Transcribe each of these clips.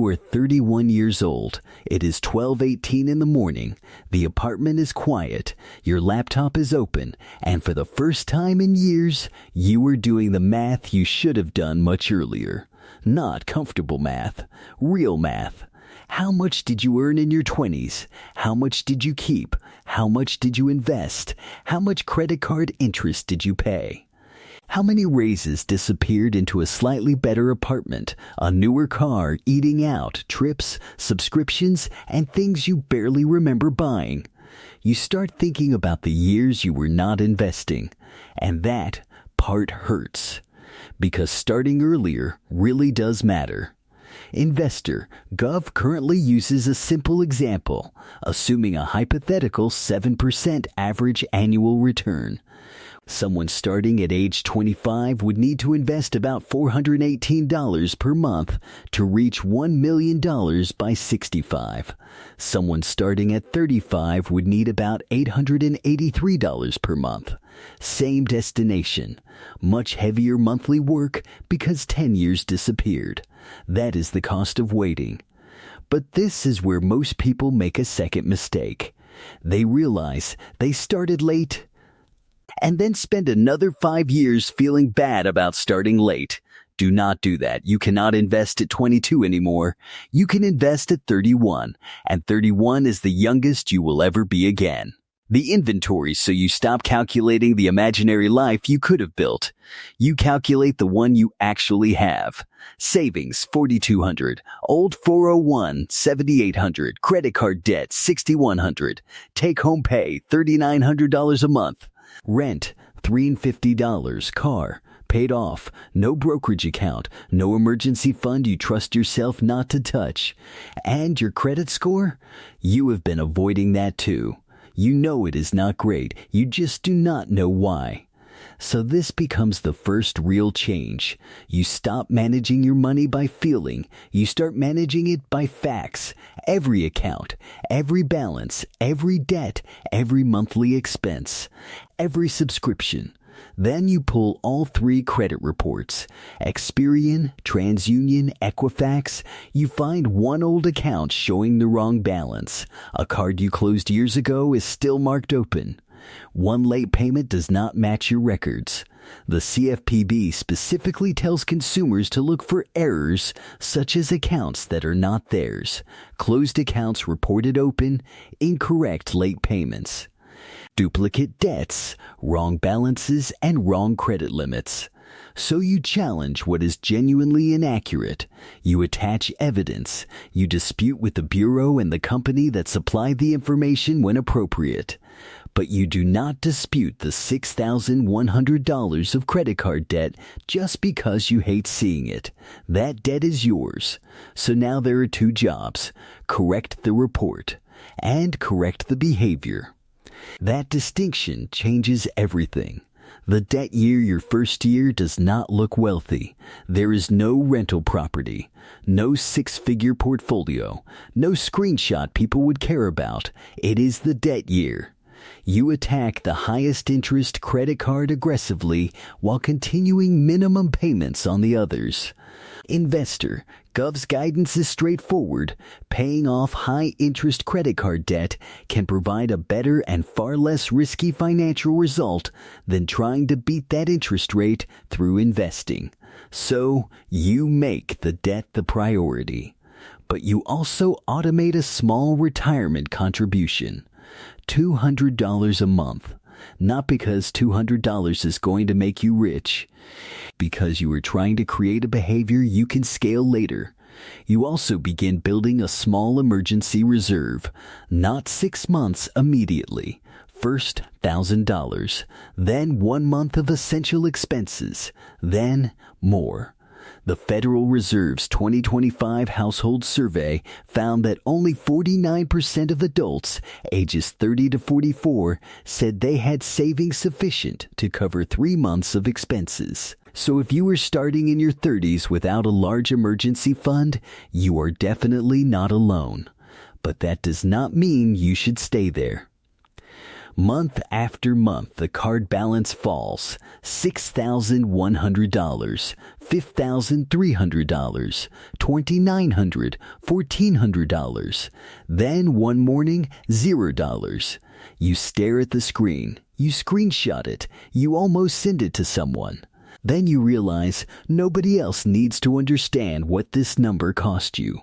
You are 31 years old. It is 12:18 in the morning. The apartment is quiet. Your laptop is open. And for the first time in years, you are doing the math you should have done much earlier. Not comfortable math. Real math. How much did you earn in your 20s? How much did you keep? How much did you invest? How much credit card interest did you pay? How many raises disappeared into a slightly better apartment, a newer car, eating out, trips, subscriptions, and things you barely remember buying? You start thinking about the years you were not investing, and that part hurts. Because starting earlier really does matter. Investor, Gov currently uses a simple example, assuming a hypothetical 7% average annual return. Someone starting at age 25 would need to invest about $418 per month to reach $1 million by 65. Someone starting at 35 would need about $883 per month. Same destination. Much heavier monthly work because 10 years disappeared. That is the cost of waiting. But this is where most people make a second mistake. They realize they started late and then spend another 5 years feeling bad about starting late. Do not do that. You cannot invest at 22 anymore. You can invest at 31, and 31 is the youngest you will ever be again. The inventory, so you stop calculating the imaginary life you could have built. You calculate the one you actually have. Savings, $4,200. Old 401, $7,800. Credit card debt, $6,100. Take-home pay, $3,900 a month. Rent, $350. Car, paid off. No brokerage account. No emergency fund you trust yourself not to touch. And your credit score? You have been avoiding that too. You know it is not great. You just do not know why. So this becomes the first real change. You stop managing your money by feeling. You start managing it by facts. Every account, every balance, every debt, every monthly expense, every subscription. Then you pull all 3 credit reports. Experian, TransUnion, Equifax. You find one old account showing the wrong balance. A card you closed years ago is still marked open. One late payment does not match your records. The CFPB specifically tells consumers to look for errors such as accounts that are not theirs, closed accounts reported open, incorrect late payments, duplicate debts, wrong balances, and wrong credit limits. So you challenge what is genuinely inaccurate. You attach evidence. You dispute with the bureau and the company that supplied the information when appropriate. But you do not dispute the $6,100 of credit card debt just because you hate seeing it. That debt is yours. So now there are 2 jobs. Correct the report and correct the behavior. That distinction changes everything. The debt year your first year does not look wealthy. There is no rental property, no 6-figure portfolio, no screenshot people would care about. It is the debt year. You attack the highest interest credit card aggressively while continuing minimum payments on the others. Investor, Gov's guidance is straightforward. Paying off high-interest credit card debt can provide a better and far less risky financial result than trying to beat that interest rate through investing. So, you make the debt the priority. But you also automate a small retirement contribution. $200 a month. Not because $200 is going to make you rich. Because you are trying to create a behavior you can scale later. You also begin building a small emergency reserve. Not 6 months immediately. First, $1,000. Then 1 month of essential expenses. Then more. The Federal Reserve's 2025 Household Survey found that only 49% of adults ages 30 to 44 said they had savings sufficient to cover 3 months of expenses. So if you are starting in your 30s without a large emergency fund, you are definitely not alone. But that does not mean you should stay there. Month after month, the card balance falls. $6,100, $5,300, $2,900, $1,400. Then one morning, $0. You stare at the screen. You screenshot it. You almost send it to someone. Then you realize nobody else needs to understand what this number cost you.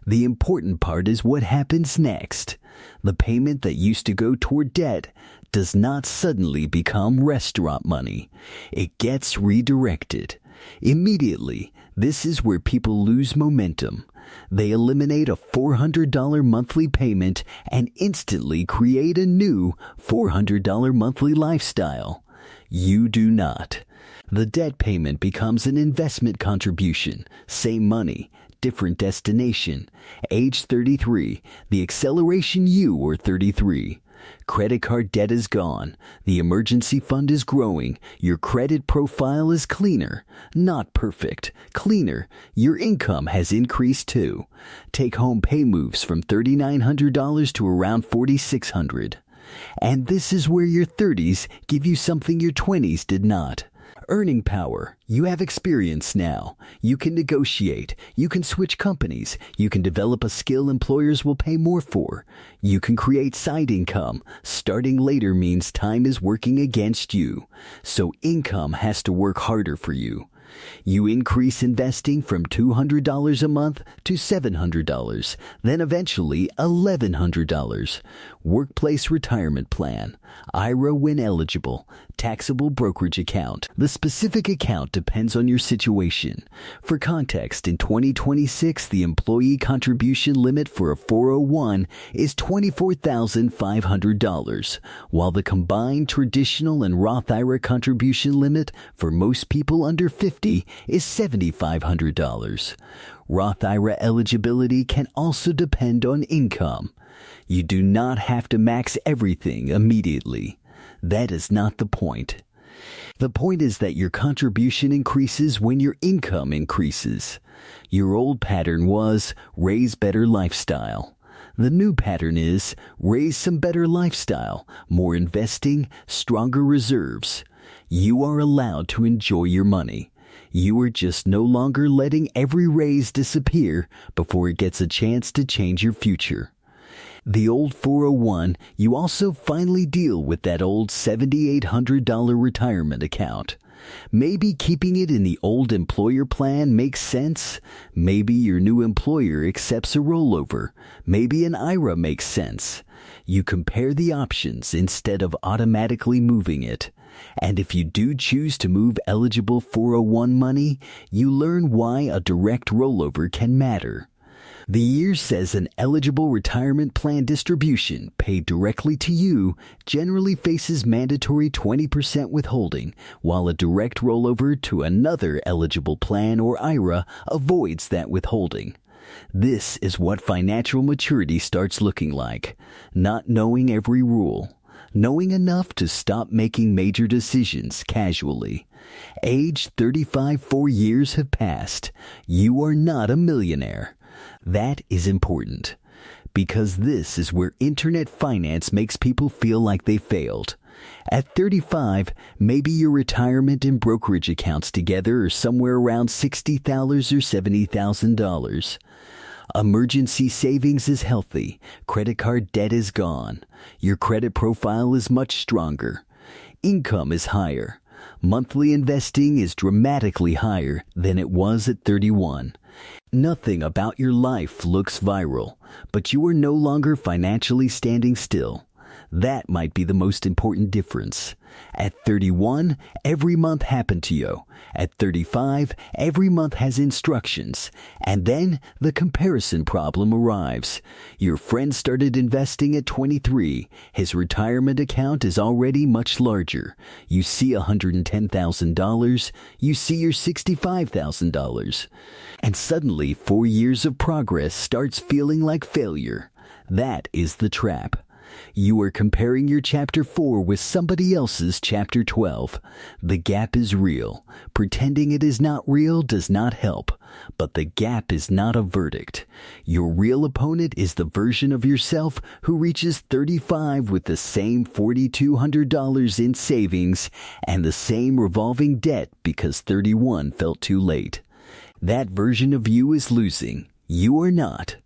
The important part is what happens next. The payment that used to go toward debt does not suddenly become restaurant money. It gets redirected. Immediately, this is where people lose momentum. They eliminate a $400 monthly payment and instantly create a new $400 monthly lifestyle. You do not. The debt payment becomes an investment contribution. Same money, different destination. Age 33, the acceleration you were 33. Credit card debt is gone. The emergency fund is growing. Your credit profile is cleaner. Not perfect. Cleaner. Your income has increased too. Take home pay moves from $3,900 to around $4,600. And this is where your 30s give you something your 20s did not. Earning power. You have experience now. You can negotiate. You can switch companies. You can develop a skill employers will pay more for. You can create side income. Starting later means time is working against you. So income has to work harder for you. You increase investing from $200 a month to $700, then eventually $1,100. Workplace retirement plan, IRA when eligible, taxable brokerage account. The specific account depends on your situation. For context, in 2026, the employee contribution limit for a 401 is $24,500, while the combined traditional and Roth IRA contribution limit for most people under 50 is $7,500. Roth IRA eligibility can also depend on income. You do not have to max everything immediately. That is not the point. The point is that your contribution increases when your income increases. Your old pattern was raise better lifestyle. The new pattern is raise some better lifestyle, more investing, stronger reserves. You are allowed to enjoy your money. You are just no longer letting every raise disappear before it gets a chance to change your future. The old 401, you also finally deal with that old $7,800 retirement account. Maybe keeping it in the old employer plan makes sense. Maybe your new employer accepts a rollover. Maybe an IRA makes sense. You compare the options instead of automatically moving it. And if you do choose to move eligible 401 money, you learn why a direct rollover can matter. The year says an eligible retirement plan distribution paid directly to you generally faces mandatory 20% withholding, while a direct rollover to another eligible plan or IRA avoids that withholding. This is what financial maturity starts looking like. Not knowing every rule. Knowing enough to stop making major decisions casually. Age 35, 4 years have passed. You are not a millionaire. That is important, because this is where internet finance makes people feel like they failed. At 35, maybe your retirement and brokerage accounts together are somewhere around $60,000 or $70,000. Emergency savings is healthy. Credit card debt is gone. Your credit profile is much stronger. Income is higher. Monthly investing is dramatically higher than it was at 31. Nothing about your life looks viral, but you are no longer financially standing still. That might be the most important difference. At 31, every month happened to you. At 35, every month has instructions. And then the comparison problem arrives. Your friend started investing at 23. His retirement account is already much larger. You see $110,000. You see your $65,000. And suddenly, 4 years of progress starts feeling like failure. That is the trap. You are comparing your Chapter 4 with somebody else's Chapter 12. The gap is real. Pretending it is not real does not help. But the gap is not a verdict. Your real opponent is the version of yourself who reaches 35 with the same $4,200 in savings and the same revolving debt because 31 felt too late. That version of you is losing. You are not.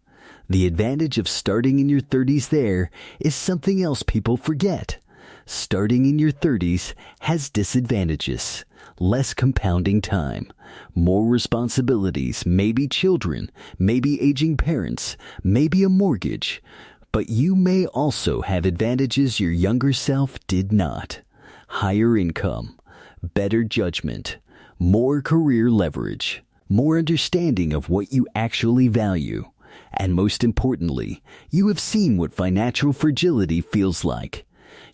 The advantage of starting in your 30s there is something else people forget. Starting in your 30s has disadvantages. Less compounding time, more responsibilities, maybe children, maybe aging parents, maybe a mortgage. But you may also have advantages your younger self did not. Higher income, better judgment, more career leverage, more understanding of what you actually value. And most importantly, you have seen what financial fragility feels like.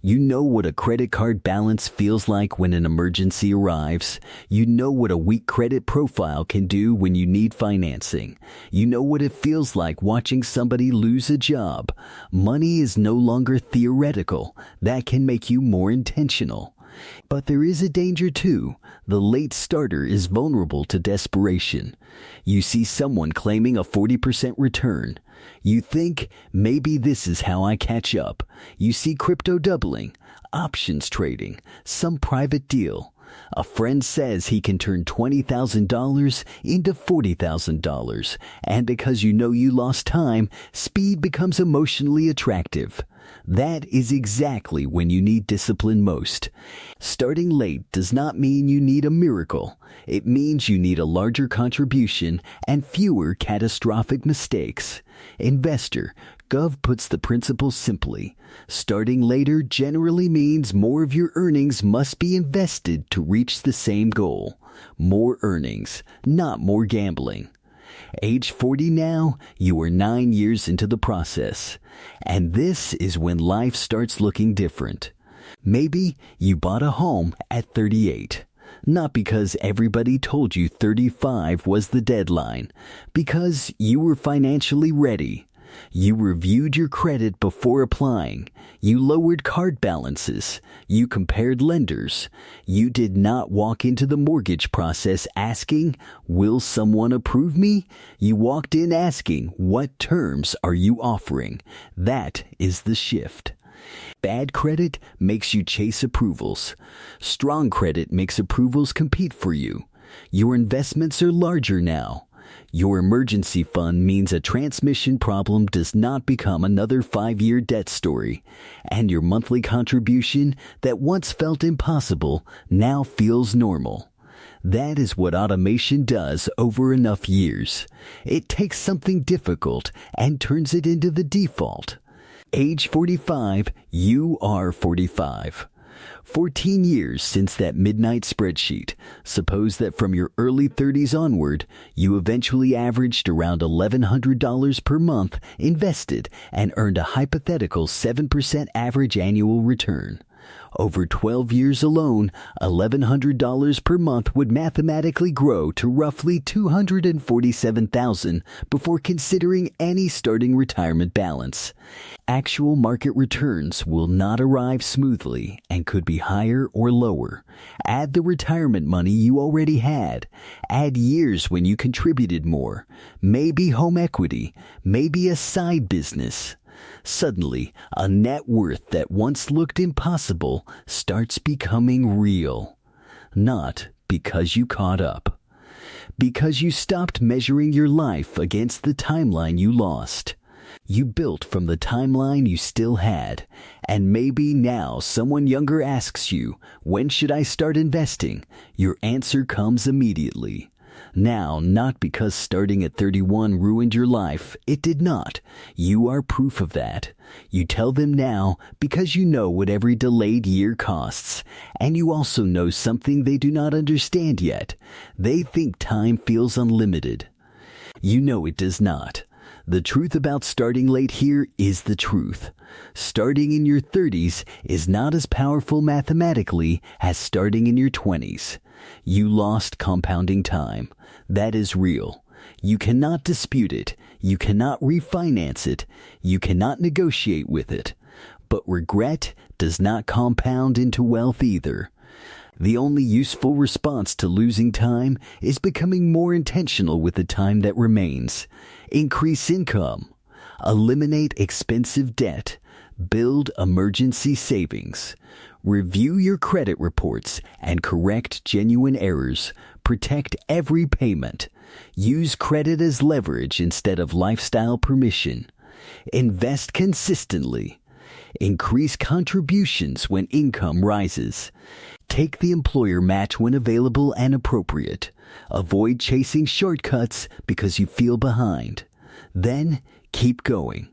You know what a credit card balance feels like when an emergency arrives. You know what a weak credit profile can do when you need financing. You know what it feels like watching somebody lose a job. Money is no longer theoretical. That can make you more intentional. But there is a danger too. The late starter is vulnerable to desperation. You see someone claiming a 40% return. You think, maybe this is how I catch up. You see crypto doubling, options trading, some private deal. A friend says he can turn $20,000 into $40,000, and because you know you lost time, speed becomes emotionally attractive. That is exactly when you need discipline most. Starting late does not mean you need a miracle. It means you need a larger contribution and fewer catastrophic mistakes. Investor, Gov puts the principle simply. Starting later generally means more of your earnings must be invested to reach the same goal. More earnings, not more gambling. Age 40 now, you are 9 years into the process. And this is when life starts looking different. Maybe you bought a home at 38. Not because everybody told you 35 was the deadline. Because you were financially ready. You reviewed your credit before applying. You lowered card balances. You compared lenders. You did not walk into the mortgage process asking, will someone approve me? You walked in asking, what terms are you offering? That is the shift. Bad credit makes you chase approvals. Strong credit makes approvals compete for you. Your investments are larger now. Your emergency fund means a transmission problem does not become another 5-year debt story, and your monthly contribution that once felt impossible now feels normal. That is what automation does over enough years. It takes something difficult and turns it into the default. Age 45, you are 45. 14 years since that midnight spreadsheet. Suppose that from your early 30s onward, you eventually averaged around $1,100 per month invested and earned a hypothetical 7% average annual return. Over 12 years alone, $1,100 per month would mathematically grow to roughly $247,000 before considering any starting retirement balance. Actual market returns will not arrive smoothly and could be higher or lower. Add the retirement money you already had. Add years when you contributed more. Maybe home equity. Maybe a side business. Suddenly, a net worth that once looked impossible starts becoming real. Not because you caught up. Because you stopped measuring your life against the timeline you lost. You built from the timeline you still had. And maybe now someone younger asks you, when should I start investing? Your answer comes immediately. Now, not because starting at 31 ruined your life. It did not. You are proof of that. You tell them now because you know what every delayed year costs. And you also know something they do not understand yet. They think time feels unlimited. You know it does not. The truth about starting late here is the truth. Starting in your 30s is not as powerful mathematically as starting in your 20s. You lost compounding time. That is real. You cannot dispute it. You cannot refinance it. You cannot negotiate with it. But regret does not compound into wealth either. The only useful response to losing time is becoming more intentional with the time that remains. Increase income. Eliminate expensive debt. Build emergency savings. Review your credit reports and correct genuine errors. Protect every payment. Use credit as leverage instead of lifestyle permission. Invest consistently. Increase contributions when income rises. Take the employer match when available and appropriate. Avoid chasing shortcuts because you feel behind. Then keep going.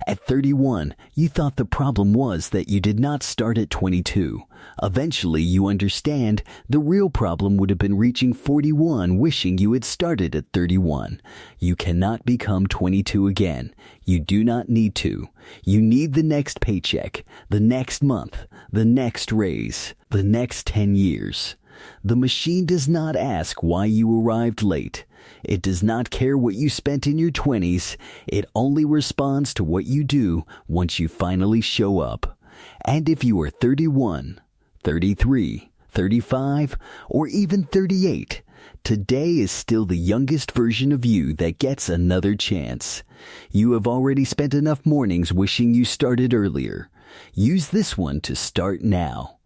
At 31, you thought the problem was that you did not start at 22. Eventually, you understand the real problem would have been reaching 41 wishing you had started at 31. You cannot become 22 again. You do not need to. You need the next paycheck, the next month, the next raise, the next 10 years. The machine does not ask why you arrived late. It does not care what you spent in your 20s. It only responds to what you do once you finally show up. And if you are 31, 33, 35, or even 38, today is still the youngest version of you that gets another chance. You have already spent enough mornings wishing you started earlier. Use this one to start now.